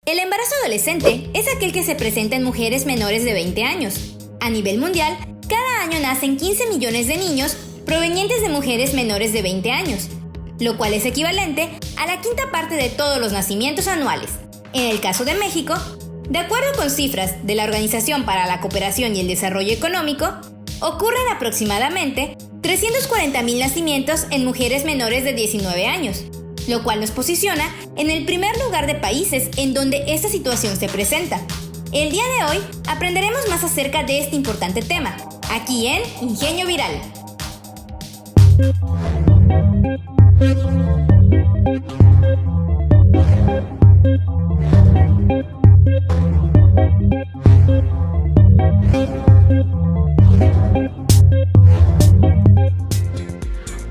El embarazo adolescente es aquel que se presenta en mujeres menores de 20 años. A nivel mundial, cada año nacen 15 millones de niños provenientes de mujeres menores de 20 años, lo cual es equivalente a la quinta parte de todos los nacimientos anuales. En el caso de México, de acuerdo con cifras de la Organización para la Cooperación y el Desarrollo Económico, ocurren aproximadamente 340,000 nacimientos en mujeres menores de 19 años, lo cual nos posiciona en el primer lugar de países en donde esta situación se presenta. El día de hoy aprenderemos más acerca de este importante tema, aquí en Ingenio Viral.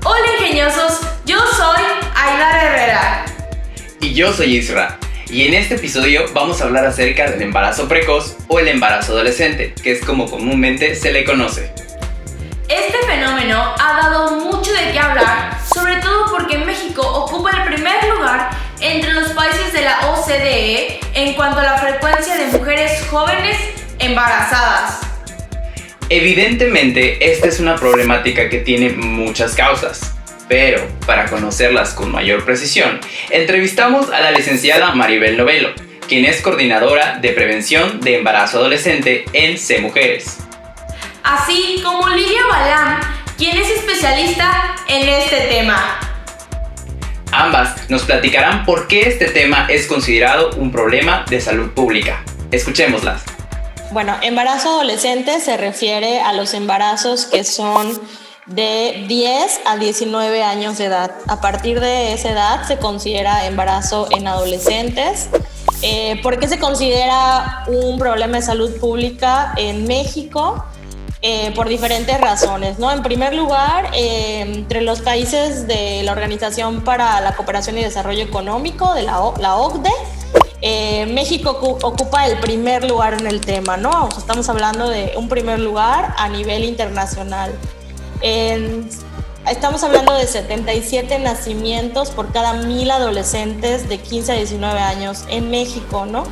Hola ingeniosos, yo soy Aidar Herrera. Y yo soy Isra. Y en este episodio vamos a hablar acerca del embarazo precoz o el embarazo adolescente, que es como comúnmente se le conoce. Este fenómeno ha dado mucho de qué hablar, sobre todo porque México ocupa el primer lugar entre los países de la OCDE en cuanto a la frecuencia de mujeres jóvenes embarazadas. Evidentemente, esta es una problemática que tiene muchas causas, pero para conocerlas con mayor precisión, entrevistamos a la licenciada Maribel Novelo, quien es coordinadora de prevención de embarazo adolescente en C-Mujeres. Así como Lidia Balán, quien es especialista en este tema. Ambas nos platicarán por qué este tema es considerado un problema de salud pública. Escuchémoslas. Bueno, embarazo adolescente se refiere a los embarazos que son de 10 a 19 años de edad. A partir de esa edad se considera embarazo en adolescentes. ¿Por qué se considera un problema de salud pública en México? Por diferentes razones, ¿no? En primer lugar, entre los países de la Organización para la Cooperación y Desarrollo Económico, de la OCDE, México ocupa el primer lugar en el tema, ¿no? O sea, estamos hablando de un primer lugar a nivel internacional. Estamos hablando de 77 nacimientos por cada 1,000 adolescentes de 15 a 19 años en México, ¿no?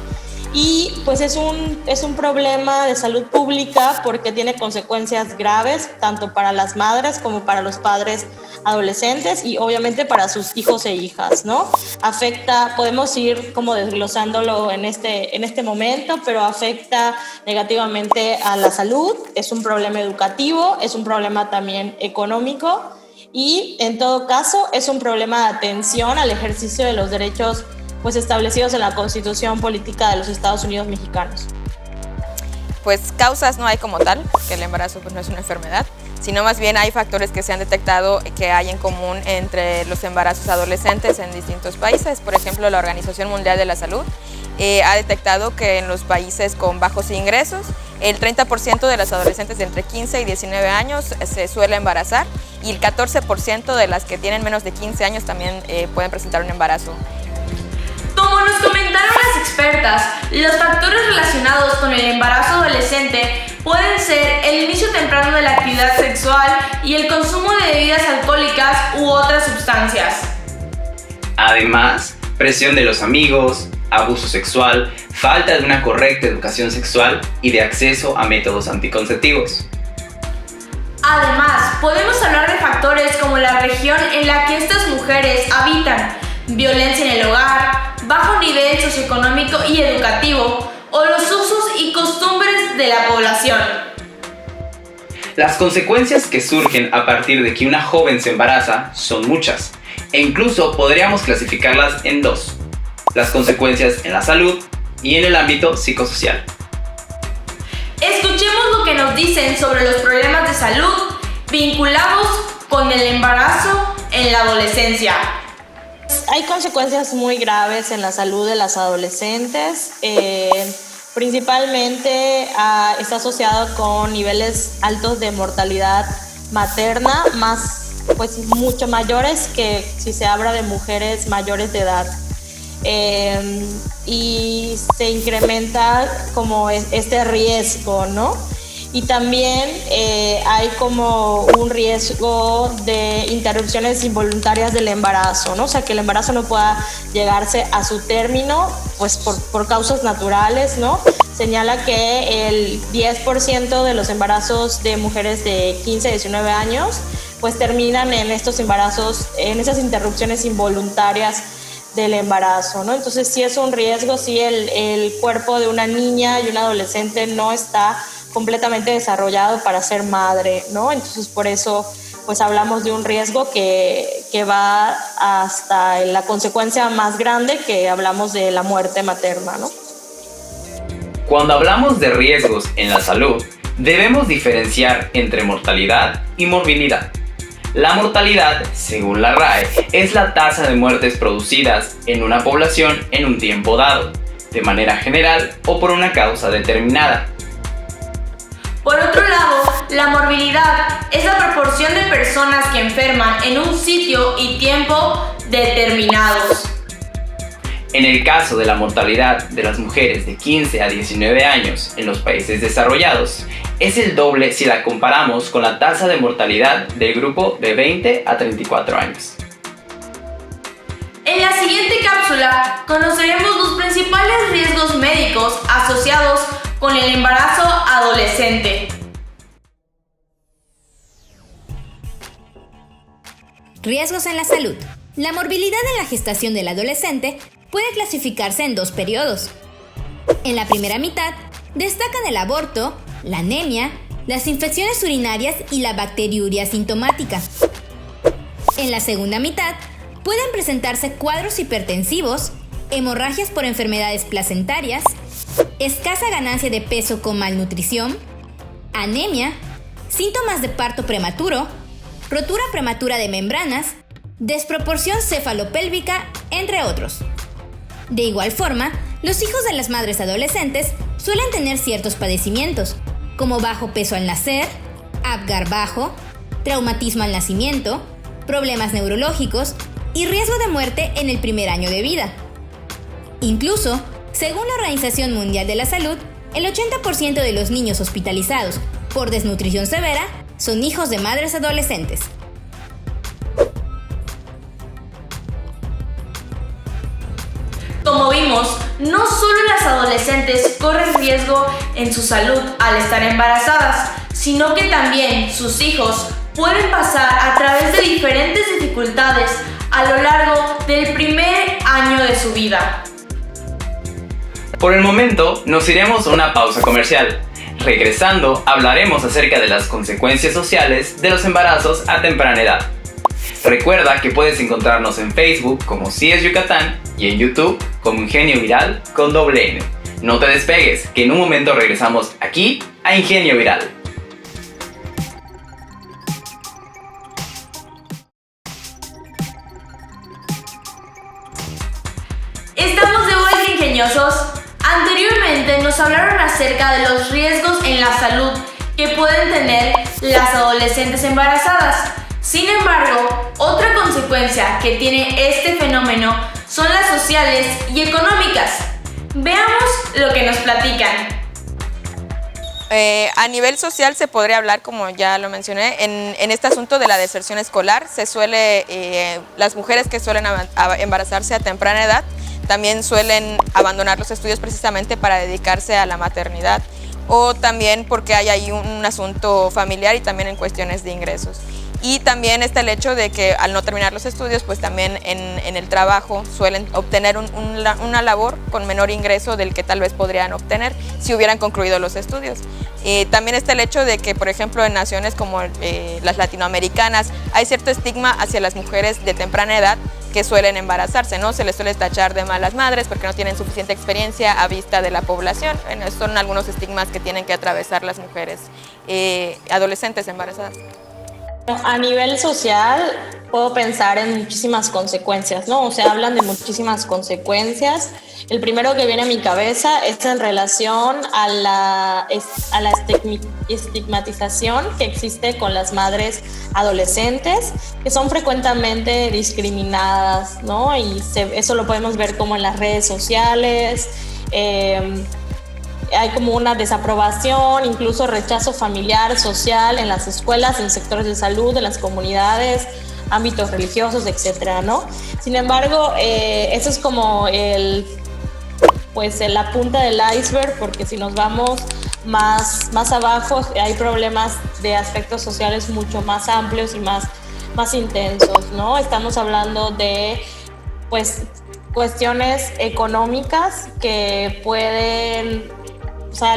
Y pues es un problema de salud pública porque tiene consecuencias graves tanto para las madres como para los padres adolescentes y obviamente para sus hijos e hijas, ¿no? Podemos ir como desglosándolo en este momento, pero afecta negativamente a la salud, es un problema educativo, es un problema también económico y en todo caso es un problema de atención al ejercicio de los derechos pues establecidos en la Constitución Política de los Estados Unidos Mexicanos. Pues causas no hay como tal, porque el embarazo pues no es una enfermedad, sino más bien hay factores que se han detectado que hay en común entre los embarazos adolescentes en distintos países. Por ejemplo, la Organización Mundial de la Salud ha detectado que en los países con bajos ingresos, el 30% de las adolescentes de entre 15 y 19 años se suele embarazar y el 14% de las que tienen menos de 15 años también pueden presentar un embarazo. Como nos comentaron las expertas, los factores relacionados con el embarazo adolescente pueden ser el inicio temprano de la actividad sexual y el consumo de bebidas alcohólicas u otras sustancias. Además, presión de los amigos, abuso sexual, falta de una correcta educación sexual y de acceso a métodos anticonceptivos. Además, podemos hablar de factores como la región en la que estas mujeres habitan, violencia en el hogar, bajo nivel socioeconómico y educativo, o los usos y costumbres de la población. Las consecuencias que surgen a partir de que una joven se embaraza son muchas, e incluso podríamos clasificarlas en dos: las consecuencias en la salud y en el ámbito psicosocial. Escuchemos lo que nos dicen sobre los problemas de salud vinculados con el embarazo en la adolescencia. Hay consecuencias muy graves en la salud de las adolescentes, principalmente está asociado con niveles altos de mortalidad materna, mucho mayores que si se habla de mujeres mayores de edad. Y se incrementa como este riesgo, ¿no? y también hay como un riesgo de interrupciones involuntarias del embarazo, ¿no? O sea, que el embarazo no pueda llegarse a su término, pues por causas naturales, ¿no? Señala que el 10% de los embarazos de mujeres de 15 a 19 años pues terminan en estos embarazos, en esas interrupciones involuntarias del embarazo, ¿no? Entonces sí es un riesgo, sí el cuerpo de una niña y un adolescente no está completamente desarrollado para ser madre, ¿no? Entonces por eso pues hablamos de un riesgo que va hasta la consecuencia más grande, que hablamos de la muerte materna, ¿no? Cuando hablamos de riesgos en la salud, debemos diferenciar entre mortalidad y morbilidad. La mortalidad, según la RAE, es la tasa de muertes producidas en una población en un tiempo dado, de manera general o por una causa determinada. Por otro lado, la morbilidad es la proporción de personas que enferman en un sitio y tiempo determinados. En el caso de la mortalidad de las mujeres de 15 a 19 años en los países desarrollados, es el doble si la comparamos con la tasa de mortalidad del grupo de 20 a 34 años. En la siguiente cápsula conoceremos los principales riesgos médicos asociados con el embarazo adolescente. Riesgos en la salud. La morbilidad en la gestación del adolescente puede clasificarse en dos periodos. En la primera mitad destacan el aborto, la anemia, las infecciones urinarias y la bacteriuria sintomática. En la segunda mitad pueden presentarse cuadros hipertensivos, hemorragias por enfermedades placentarias, escasa ganancia de peso con malnutrición, anemia, síntomas de parto prematuro, rotura prematura de membranas, desproporción cefalopélvica, entre otros. De igual forma, los hijos de las madres adolescentes suelen tener ciertos padecimientos, como bajo peso al nacer, Apgar bajo, traumatismo al nacimiento, problemas neurológicos y riesgo de muerte en el primer año de vida. Incluso, según la Organización Mundial de la Salud, el 80% de los niños hospitalizados por desnutrición severa son hijos de madres adolescentes. Como vimos, no solo las adolescentes corren riesgo en su salud al estar embarazadas, sino que también sus hijos pueden pasar a través de diferentes dificultades a lo largo del primer año de su vida. Por el momento, nos iremos a una pausa comercial. Regresando, hablaremos acerca de las consecuencias sociales de los embarazos a temprana edad. Recuerda que puedes encontrarnos en Facebook como CIES Yucatán y en YouTube como Ingenio Viral con doble N. No te despegues, que en un momento regresamos aquí a Ingenio Viral. Estamos de vuelta, ingeniosos. Anteriormente nos hablaron acerca de los riesgos en la salud que pueden tener las adolescentes embarazadas. Sin embargo, otra consecuencia que tiene este fenómeno son las sociales y económicas. Veamos lo que nos platican. A nivel social se podría hablar, como ya lo mencioné, en este asunto de la deserción escolar. Las mujeres que suelen embarazarse a temprana edad también suelen abandonar los estudios precisamente para dedicarse a la maternidad, o también porque hay ahí un asunto familiar y también en cuestiones de ingresos. Y también está el hecho de que al no terminar los estudios, pues también en el trabajo suelen obtener una labor con menor ingreso del que tal vez podrían obtener si hubieran concluido los estudios. También está el hecho de que, por ejemplo, en naciones como las latinoamericanas hay cierto estigma hacia las mujeres de temprana edad que suelen embarazarse, ¿no? Se les suele tachar de malas madres porque no tienen suficiente experiencia a vista de la población. Bueno, son algunos estigmas que tienen que atravesar las mujeres adolescentes embarazadas. A nivel social, puedo pensar en muchísimas consecuencias, ¿no? O sea, hablan de muchísimas consecuencias. El primero que viene a mi cabeza es en relación a la estigmatización que existe con las madres adolescentes, que son frecuentemente discriminadas, ¿no? Y eso lo podemos ver como en las redes sociales, hay como una desaprobación, incluso rechazo familiar, social, en las escuelas, en sectores de salud, en las comunidades, ámbitos religiosos, etcétera, ¿no? Sin embargo, eso es como la punta del iceberg, porque si nos vamos más abajo, hay problemas de aspectos sociales mucho más amplios y más intensos, ¿no? Estamos hablando de, pues, cuestiones económicas que pueden, o sea,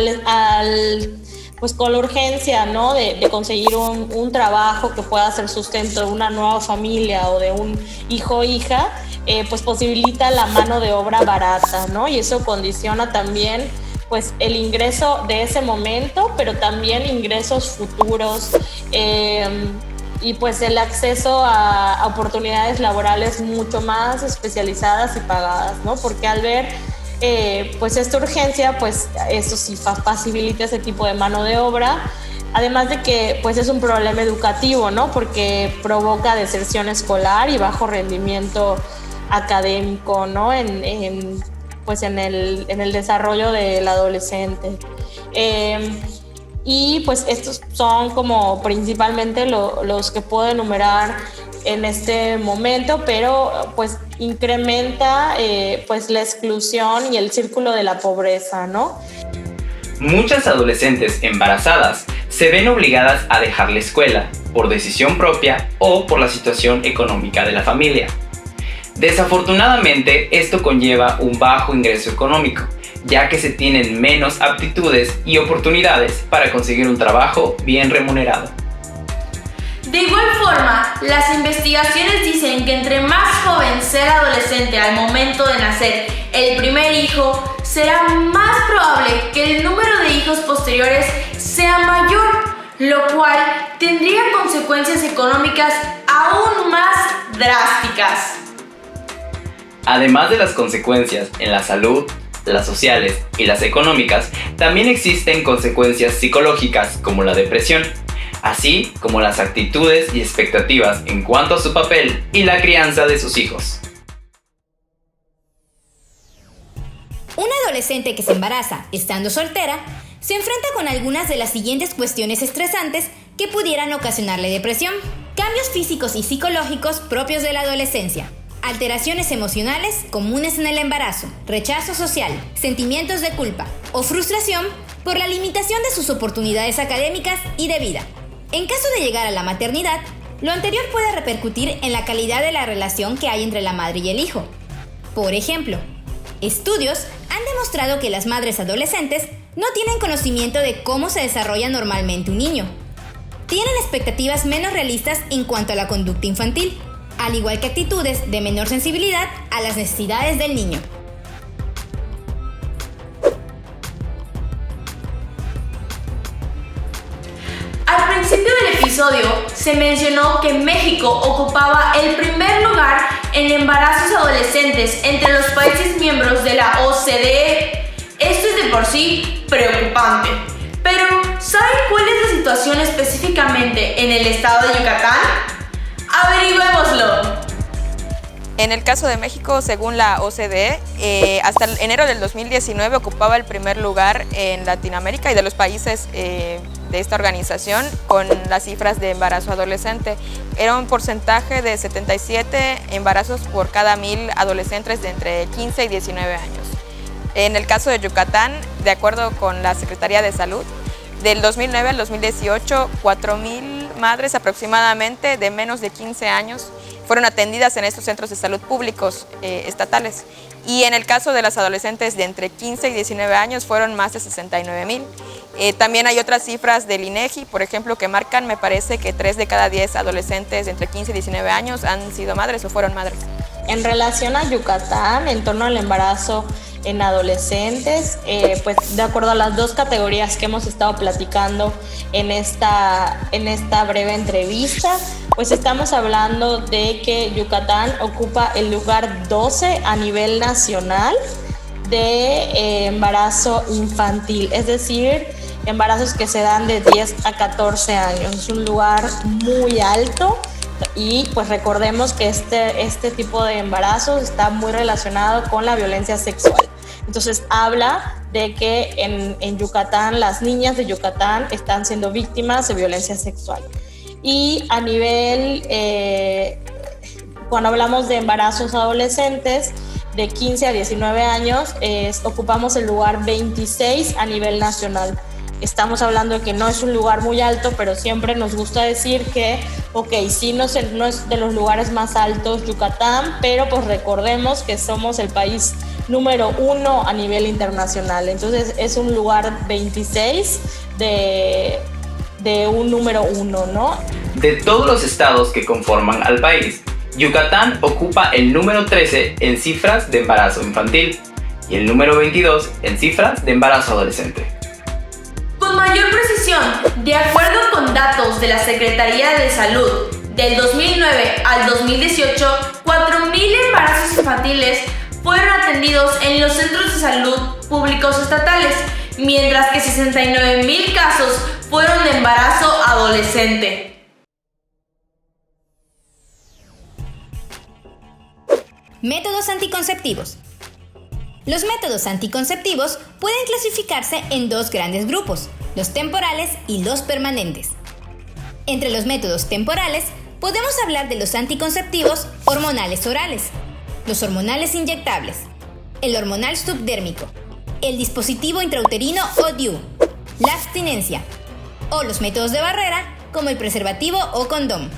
pues con la urgencia, ¿no? de conseguir un trabajo que pueda ser sustento de una nueva familia o de un hijo o hija, pues posibilita la mano de obra barata, ¿no? Y eso condiciona también, pues, el ingreso de ese momento, pero también ingresos futuros, y pues el acceso a oportunidades laborales mucho más especializadas y pagadas, ¿no? Porque al ver pues esta urgencia, pues eso sí facilita ese tipo de mano de obra, además de que pues es un problema educativo, ¿no? Porque provoca deserción escolar y bajo rendimiento académico, ¿no? En el desarrollo del adolescente. Y pues estos son como principalmente los que puedo enumerar en este momento, pero pues incrementa pues la exclusión y el círculo de la pobreza, ¿no? Muchas adolescentes embarazadas se ven obligadas a dejar la escuela por decisión propia o por la situación económica de la familia. Desafortunadamente, esto conlleva un bajo ingreso económico, ya que se tienen menos aptitudes y oportunidades para conseguir un trabajo bien remunerado. De igual forma, las investigaciones dicen que entre más joven sea el adolescente al momento de nacer el primer hijo, será más probable que el número de hijos posteriores sea mayor, lo cual tendría consecuencias económicas aún más drásticas. Además de las consecuencias en la salud, las sociales y las económicas, también existen consecuencias psicológicas como la depresión, así como las actitudes y expectativas en cuanto a su papel y la crianza de sus hijos. Una adolescente que se embaraza estando soltera se enfrenta con algunas de las siguientes cuestiones estresantes que pudieran ocasionarle depresión: cambios físicos y psicológicos propios de la adolescencia, alteraciones emocionales comunes en el embarazo, rechazo social, sentimientos de culpa o frustración por la limitación de sus oportunidades académicas y de vida. En caso de llegar a la maternidad, lo anterior puede repercutir en la calidad de la relación que hay entre la madre y el hijo. Por ejemplo, estudios han demostrado que las madres adolescentes no tienen conocimiento de cómo se desarrolla normalmente un niño. Tienen expectativas menos realistas en cuanto a la conducta infantil, al igual que actitudes de menor sensibilidad a las necesidades del niño. Al principio del episodio se mencionó que México ocupaba el primer lugar en embarazos adolescentes entre los países miembros de la OCDE. Esto es de por sí preocupante. Pero, ¿saben cuál es la situación específicamente en el estado de Yucatán? Averigüémoslo. En el caso de México, según la OCDE, hasta enero del 2019 ocupaba el primer lugar en Latinoamérica y de los países de esta organización con las cifras de embarazo adolescente. Era un porcentaje de 77 embarazos por cada 1,000 adolescentes de entre 15 y 19 años. En el caso de Yucatán, de acuerdo con la Secretaría de Salud, del 2009 al 2018, 4,000 madres aproximadamente de menos de 15 años fueron atendidas en estos centros de salud públicos estatales. Y en el caso de las adolescentes de entre 15 y 19 años fueron más de 69,000. También hay otras cifras del INEGI, por ejemplo, que marcan, me parece que 3 de cada 10 adolescentes de entre 15 y 19 años han sido madres o fueron madres. En relación a Yucatán, en torno al embarazo en adolescentes, pues de acuerdo a las dos categorías que hemos estado platicando en esta breve entrevista, pues estamos hablando de que Yucatán ocupa el lugar 12 a nivel nacional de embarazo infantil, es decir, embarazos que se dan de 10 a 14 años. Es un lugar muy alto y pues recordemos que este tipo de embarazos está muy relacionado con la violencia sexual. Entonces habla de que en Yucatán, las niñas de Yucatán están siendo víctimas de violencia sexual. Y a nivel, cuando hablamos de embarazos adolescentes, de 15 a 19 años, ocupamos el lugar 26 a nivel nacional. Estamos hablando de que no es un lugar muy alto, pero siempre nos gusta decir que, sí, no es de los lugares más altos Yucatán, pero pues recordemos que somos el país número 1 a nivel internacional. Entonces es un lugar 26 de un número 1, ¿no? De todos los estados que conforman al país, Yucatán ocupa el número 13 en cifras de embarazo infantil y el número 22 en cifras de embarazo adolescente. Con mayor precisión, de acuerdo con datos de la Secretaría de Salud, del 2009 al 2018, 4,000 embarazos infantiles fueron atendidos en los centros de salud públicos estatales, mientras que 69,000 casos fueron de embarazo adolescente. Métodos anticonceptivos. Los métodos anticonceptivos pueden clasificarse en dos grandes grupos, los temporales y los permanentes. Entre los métodos temporales, podemos hablar de los anticonceptivos hormonales orales, los hormonales inyectables, el hormonal subdérmico, el dispositivo intrauterino o DIU, la abstinencia, o los métodos de barrera como el preservativo o condón.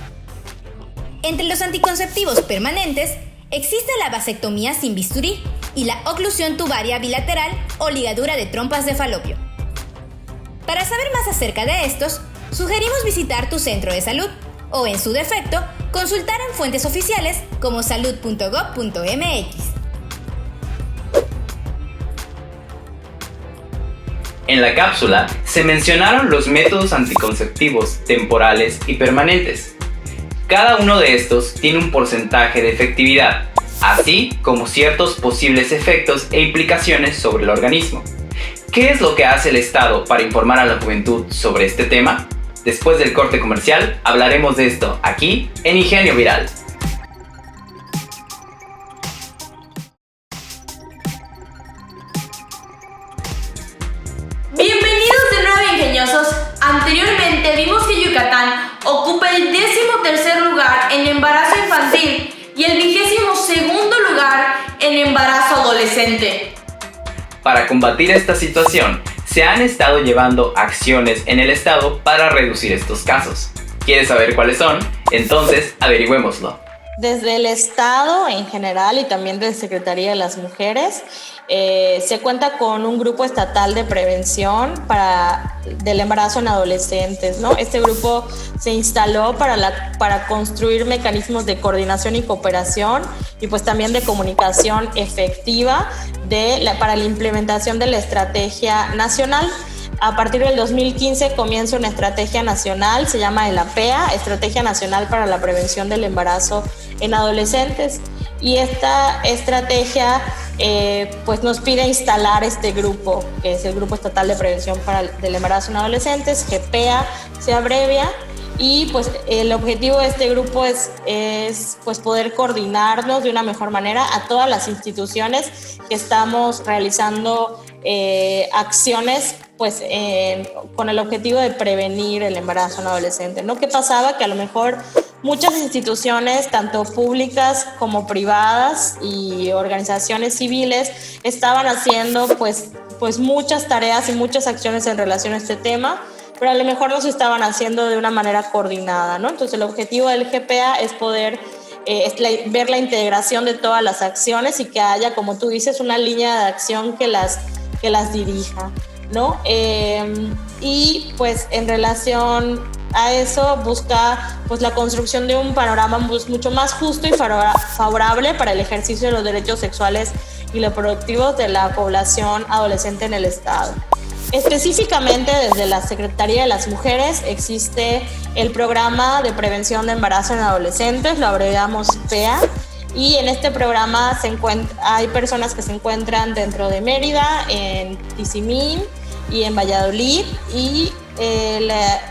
Entre los anticonceptivos permanentes, existe la vasectomía sin bisturí y la oclusión tubaria bilateral o ligadura de trompas de falopio. Para saber más acerca de estos, sugerimos visitar tu centro de salud o, en su defecto, consultar en fuentes oficiales como salud.gov.mx. En la cápsula se mencionaron los métodos anticonceptivos temporales y permanentes. Cada uno de estos tiene un porcentaje de efectividad, así como ciertos posibles efectos e implicaciones sobre el organismo. ¿Qué es lo que hace el Estado para informar a la juventud sobre este tema? Después del corte comercial hablaremos de esto aquí en Ingenio Viral. Bienvenidos de nuevo, ingeniosos. Anteriormente vimos que Yucatán ocupa el 13º lugar en embarazo infantil y el 22º lugar en embarazo adolescente. Para combatir esta situación, se han estado llevando acciones en el estado para reducir estos casos. ¿Quieres saber cuáles son? Entonces, averigüémoslo. Desde el Estado en general y también de Secretaría de las Mujeres, se cuenta con un grupo estatal de prevención del embarazo en adolescentes, ¿no? Este grupo se instaló para construir mecanismos de coordinación y cooperación y pues también de comunicación efectiva para la implementación de la estrategia nacional. A partir del 2015 comienza una estrategia nacional, se llama ELAPEA, Estrategia Nacional para la Prevención del Embarazo en Adolescentes. Y esta estrategia pues nos pide instalar este grupo, que es el Grupo Estatal de Prevención del Embarazo en Adolescentes, GPEA se abrevia. Y pues el objetivo de este grupo es pues poder coordinarnos de una mejor manera a todas las instituciones que estamos realizando acciones pues con el objetivo de prevenir el embarazo en adolescentes, ¿no? ¿Qué pasaba? Que a lo mejor muchas instituciones, tanto públicas como privadas y organizaciones civiles, estaban haciendo pues muchas tareas y muchas acciones en relación a este tema, pero a lo mejor no se estaban haciendo de una manera coordinada, ¿no? Entonces el objetivo del GPA es poder ver la integración de todas las acciones y que haya, como tú dices, una línea de acción que las dirija, ¿no? Y pues en relación a eso busca pues la construcción de un panorama mucho más justo y favorable para el ejercicio de los derechos sexuales y reproductivos de la población adolescente en el Estado. Específicamente desde la Secretaría de las Mujeres existe el Programa de Prevención de Embarazo en Adolescentes, lo abreviamos PEA, y en este programa hay personas que se encuentran dentro de Mérida, en Tizimín, y en Valladolid, y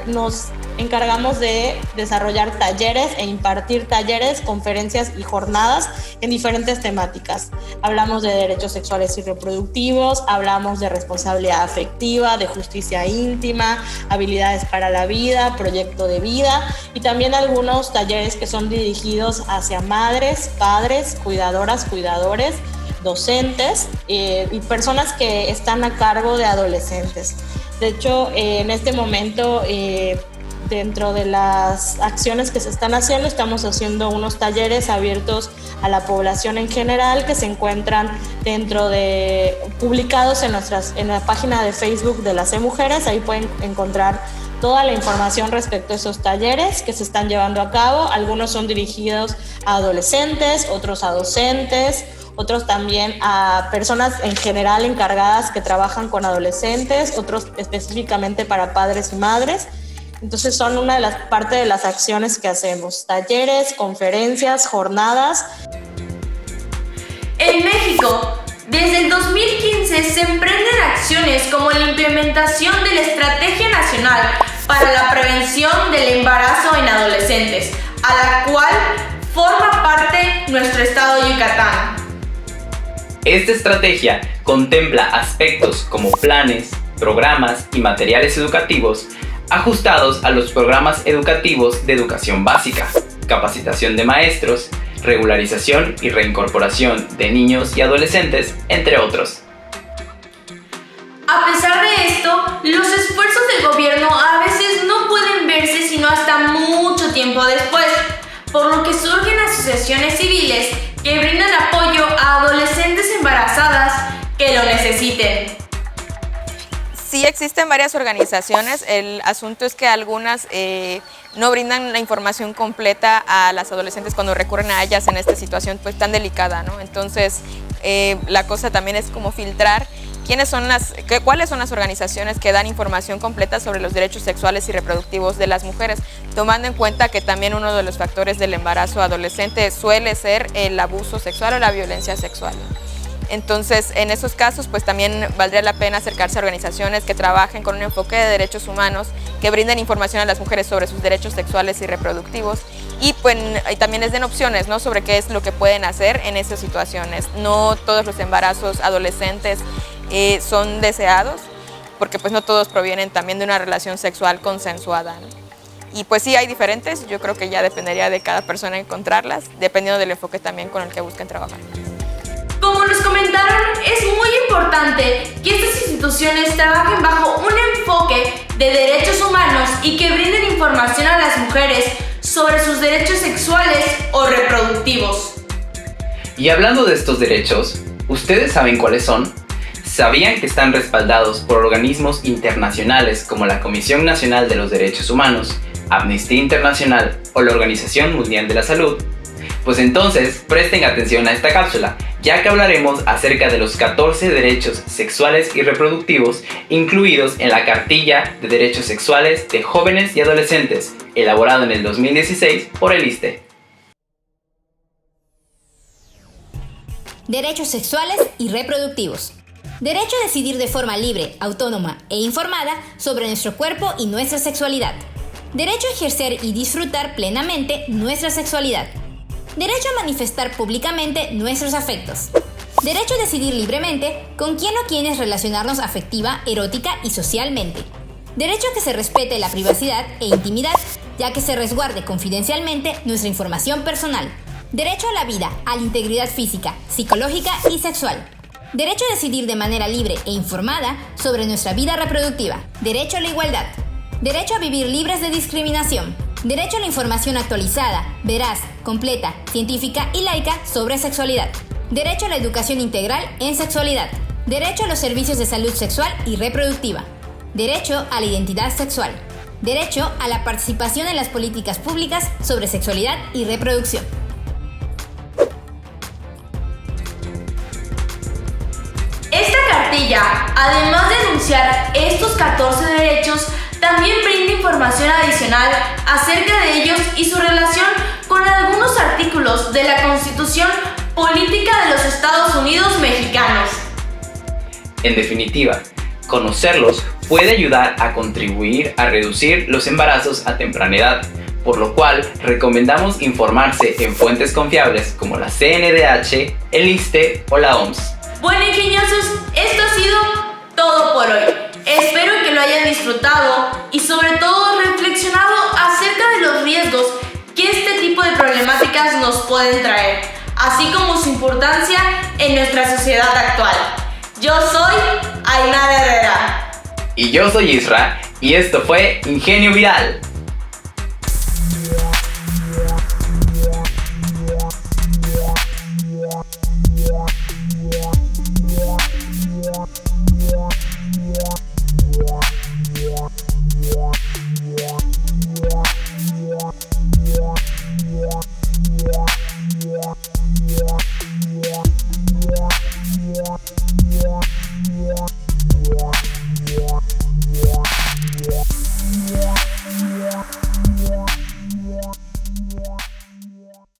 nos encargamos de desarrollar talleres e impartir talleres, conferencias y jornadas en diferentes temáticas. Hablamos de derechos sexuales y reproductivos, hablamos de responsabilidad afectiva, de justicia íntima, habilidades para la vida, proyecto de vida, y también algunos talleres que son dirigidos hacia madres, padres, cuidadoras, cuidadores, docentes y personas que están a cargo de adolescentes. De hecho, en este momento, dentro de las acciones que se están haciendo, estamos haciendo unos talleres abiertos a la población en general que se encuentran publicados en la página de Facebook de las E-Mujeres. Ahí pueden encontrar toda la información respecto a esos talleres que se están llevando a cabo. Algunos son dirigidos a adolescentes, otros a docentes, otros también a personas en general encargadas que trabajan con adolescentes, otros específicamente para padres y madres. Entonces son una de las partes de las acciones que hacemos: talleres, conferencias, jornadas. En México, desde el 2015 se emprenden acciones como la implementación de la Estrategia Nacional para la Prevención del Embarazo en Adolescentes, a la cual forma parte nuestro estado de Yucatán. Esta estrategia contempla aspectos como planes, programas y materiales educativos ajustados a los programas educativos de educación básica, capacitación de maestros, regularización y reincorporación de niños y adolescentes, entre otros. A pesar de esto, los esfuerzos del gobierno a veces no pueden verse sino hasta mucho tiempo después, por lo que surgen asociaciones civiles que brindan apoyo a adolescentes embarazadas que lo necesiten. Sí existen varias organizaciones, el asunto es que algunas no brindan la información completa a las adolescentes cuando recurren a ellas en esta situación pues tan delicada, ¿no? Entonces la cosa también es como filtrar cuáles son las organizaciones que dan información completa sobre los derechos sexuales y reproductivos de las mujeres, tomando en cuenta que también uno de los factores del embarazo adolescente suele ser el abuso sexual o la violencia sexual. Entonces, en esos casos, pues también valdría la pena acercarse a organizaciones que trabajen con un enfoque de derechos humanos, que brinden información a las mujeres sobre sus derechos sexuales y reproductivos, y pues y también les den opciones, ¿no?, sobre qué es lo que pueden hacer en esas situaciones. No todos los embarazos adolescentes son deseados, porque pues no todos provienen también de una relación sexual consensuada, ¿no? Y pues sí hay diferentes, yo creo que ya dependería de cada persona encontrarlas, dependiendo del enfoque también con el que busquen trabajar. Como nos comentaron, es muy importante que estas instituciones trabajen bajo un enfoque de derechos humanos y que brinden información a las mujeres sobre sus derechos sexuales o reproductivos. Y hablando de estos derechos, ¿ustedes saben cuáles son? ¿Sabían que están respaldados por organismos internacionales como la Comisión Nacional de los Derechos Humanos, Amnistía Internacional o la Organización Mundial de la Salud? Pues entonces, presten atención a esta cápsula, ya que hablaremos acerca de los 14 derechos sexuales y reproductivos incluidos en la Cartilla de Derechos Sexuales de Jóvenes y Adolescentes, elaborado en el 2016 por el ISSSTE. Derechos sexuales y reproductivos. Derecho a decidir de forma libre, autónoma e informada sobre nuestro cuerpo y nuestra sexualidad. Derecho a ejercer y disfrutar plenamente nuestra sexualidad. Derecho a manifestar públicamente nuestros afectos. Derecho a decidir libremente con quién o quiénes relacionarnos afectiva, erótica y socialmente. Derecho a que se respete la privacidad e intimidad, ya que se resguarde confidencialmente nuestra información personal. Derecho a la vida, a la integridad física, psicológica y sexual. Derecho a decidir de manera libre e informada sobre nuestra vida reproductiva. Derecho a la igualdad. Derecho a vivir libres de discriminación. Derecho a la información actualizada, veraz, completa, científica y laica sobre sexualidad. Derecho a la educación integral en sexualidad. Derecho a los servicios de salud sexual y reproductiva. Derecho a la identidad sexual. Derecho a la participación en las políticas públicas sobre sexualidad y reproducción. Esta cartilla, además de enunciar estos 14 derechos, también brinda información adicional acerca de ellos y su relación con algunos artículos de la Constitución Política de los Estados Unidos Mexicanos. En definitiva, Conocerlos puede ayudar a contribuir a reducir los embarazos a temprana edad, por lo cual recomendamos informarse en fuentes confiables como la CNDH, el ISSSTE o la OMS. Bueno, ingeniosos, esto ha sido todo por hoy. Espero que lo hayan disfrutado y sobre todo reflexionado acerca de los riesgos que este tipo de problemáticas nos pueden traer, así como su importancia en nuestra sociedad actual. Yo soy Ainara Herrera. Y yo soy Isra, y esto fue Ingenio Viral.